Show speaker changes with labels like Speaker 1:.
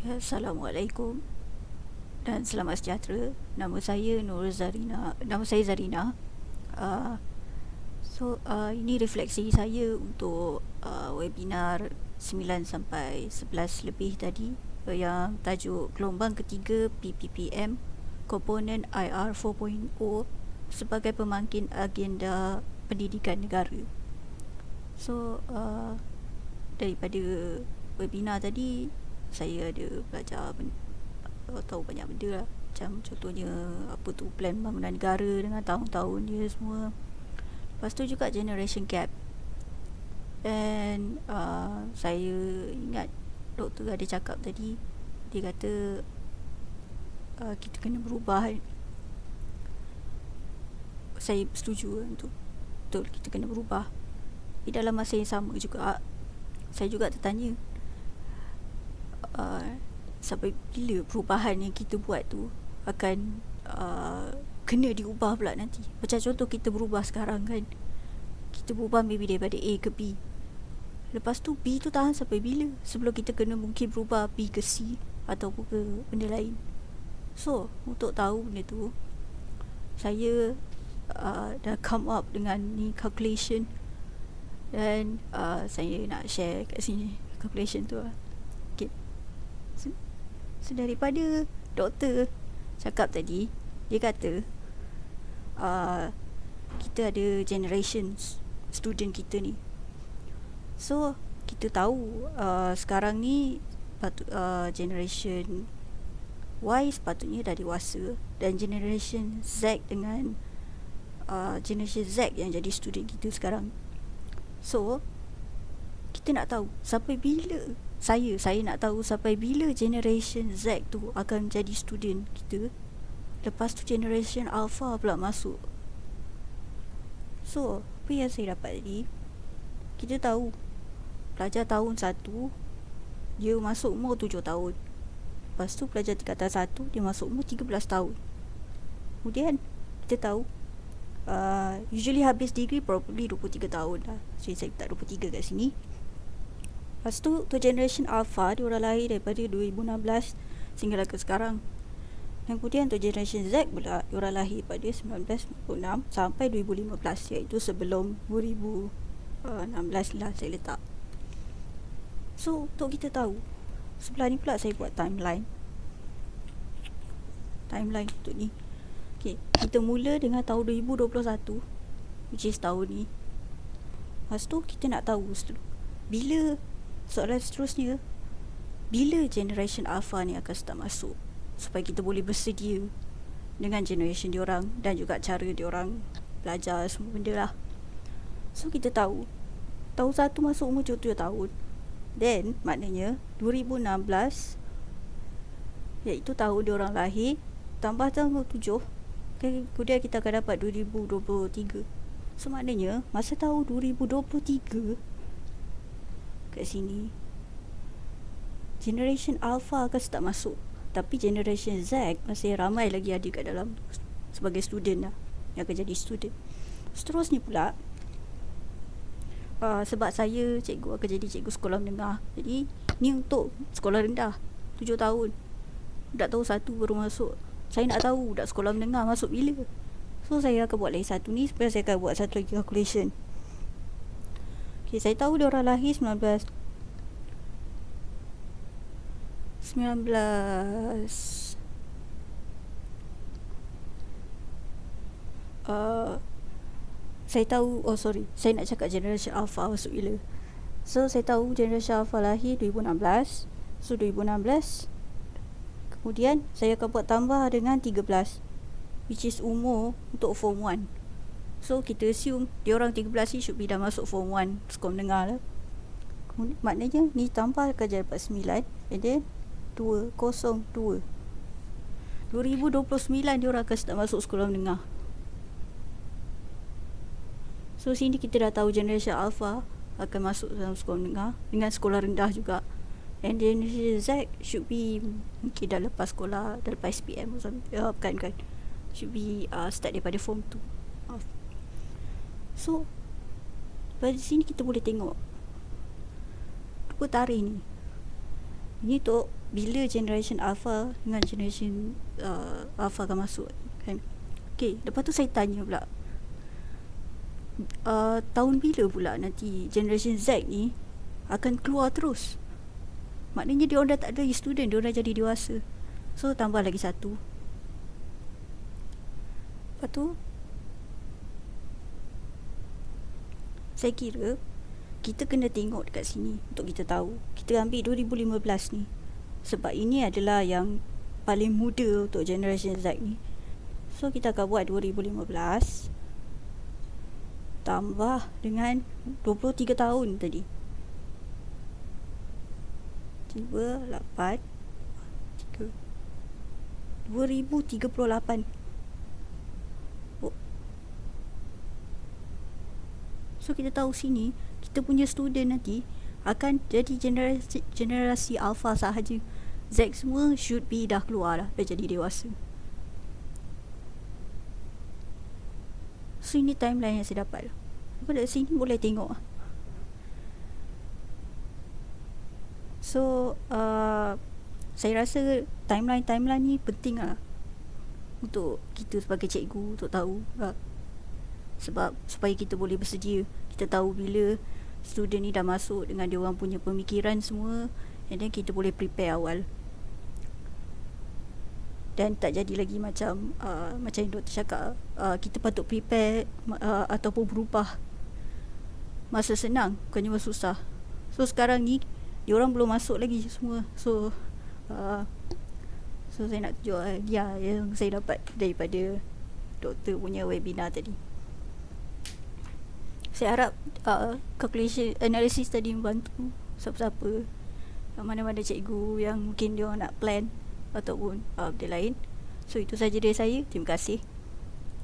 Speaker 1: Ya, Assalamualaikum dan selamat sejahtera. Nama saya Zarina. Uh, ini refleksi saya untuk webinar 9 sampai 11 lebih tadi, yang tajuk Gelombang Ketiga PPPM Komponen IR 4.0 sebagai pemangkin agenda pendidikan negara. Daripada webinar tadi, saya ada belajar tahu banyak benda lah, macam contohnya apa tu plan pembangunan negara dengan tahun-tahun dia semua. Lepas tu juga generation gap. Dan saya ingat doktor ada cakap tadi, dia kata kita kena berubah. Saya setuju tu, betul, kita kena berubah. Di dalam masa yang sama juga, saya juga tertanya, sampai bila perubahan yang kita buat tu akan kena diubah pula nanti. Macam contoh kita berubah sekarang kan, kita berubah maybe daripada A ke B, lepas tu B tu tahan sampai bila sebelum kita kena mungkin berubah B ke C ataupun ke benda lain. So untuk tahu benda tu, saya dah come up dengan ni calculation, dan saya nak share kat sini calculation tu lah. Okay. So daripada doktor cakap tadi, dia kata kita ada generations student kita ni. So kita tahu sekarang ni generation Y sepatutnya dah dewasa, dan generation Z dengan generation Z yang jadi student kita sekarang. So kita nak tahu sampai bila, saya nak tahu sampai bila generation Z tu akan jadi student kita. Lepas tu generation Alpha pula masuk. So apa yang saya dapat tadi, kita tahu pelajar tahun 1 dia masuk umur 7 tahun. Lepas tu pelajar tingkatan 1 dia masuk umur 13 tahun. Kemudian kita tahu usually habis degree probably 23 tahun lah. So saya letak 23 kat sini. Lepas tu generation Alpha, dia orang lahir daripada 2016 sehingga ke sekarang. Dan kemudian generation Z pula, dia orang lahir pada 1996 sampai 2015, iaitu sebelum 2016 lah saya letak. So untuk kita tahu, sebelah ni pula saya buat timeline untuk ni. Okay, kita mula dengan tahun 2021, which is tahun ni. Lepas tu kita nak tahu bila, soalan seterusnya, bila generation Alpha ni akan start masuk, supaya kita boleh bersedia dengan generation diorang dan juga cara diorang belajar semua benda lah. So kita tahu tahun 1 masuk umur 7 tahun, then maknanya 2016 iaitu tahun diorang lahir, tambah tahun 7, kemudian kita akan dapat 2023. So maknanya masa tahun 2023 kat sini generation Alpha akan start masuk, tapi generation Z masih ramai lagi ada kat dalam sebagai student lah, yang akan jadi student. Seterusnya pula, sebab saya cikgu akan jadi cikgu sekolah menengah, jadi ni untuk sekolah rendah 7 tahun. Budak tahun 1 baru masuk. Saya nak tahu budak sekolah menengah masuk bila. So saya akan buat lagi satu ni, supaya saya akan buat satu lagi calculation. Okay, saya tahu dia orang lahir 19 saya tahu, saya nak cakap generation Alpha masuk bila. So saya tahu generation Alpha lahir 2016. So 2016, kemudian saya akan buat tambah dengan 13, which is umur untuk form 1. So kita assume diorang 13 ni should be dah masuk form 1 sekolah menengah lah. Maknanya ni tambah akan jadi 49, and then 202 2029 diorang akan start masuk sekolah menengah. So sini kita dah tahu generation Alpha akan masuk dalam sekolah menengah dengan sekolah rendah juga. And generation Z should be mungkin dah lepas sekolah, dah lepas SPM kan, should be start daripada form 2. So pada sini kita boleh tengok dua tarikh ni. Ini untuk bila generation alpha dengan generation alpha akan masuk kan. Okay, lepas tu saya tanya pula, tahun bila pula nanti generation Z ni akan keluar terus? Maknanya dia orang dah tak ada student, dia orang dah jadi dewasa. So tambah lagi satu. Lepas tu saya kira kita kena tengok dekat sini untuk kita tahu. Kita ambil 2015 ni sebab ini adalah yang paling muda untuk generation Z ni. So kita akan buat 2015 tambah dengan 23 tahun tadi. 3, 8, 3, 2038. So kita tahu sini kita punya student nanti akan jadi generasi alpha sahaja. Z semua should be dah keluar dah jadi dewasa. So ini timeline yang saya dapat. Pada sini boleh tengok. So saya rasa timeline ni penting lah untuk kita sebagai cikgu untuk tahu sebab supaya kita boleh bersedia, kita tahu bila student ni dah masuk dengan dia orang punya pemikiran semua, and then kita boleh prepare awal dan tak jadi lagi macam yang doktor cakap, kita patut prepare ataupun berubah masa senang bukannya masa susah. So sekarang ni dia orang belum masuk lagi semua. So saya nak tunjuk yang saya dapat daripada doktor punya webinar tadi. Saya harap calculation analysis tadi membantu siapa-siapa, mana-mana cikgu yang mungkin dia nak plan ataupun benda lain. So itu saja dari saya. Terima kasih.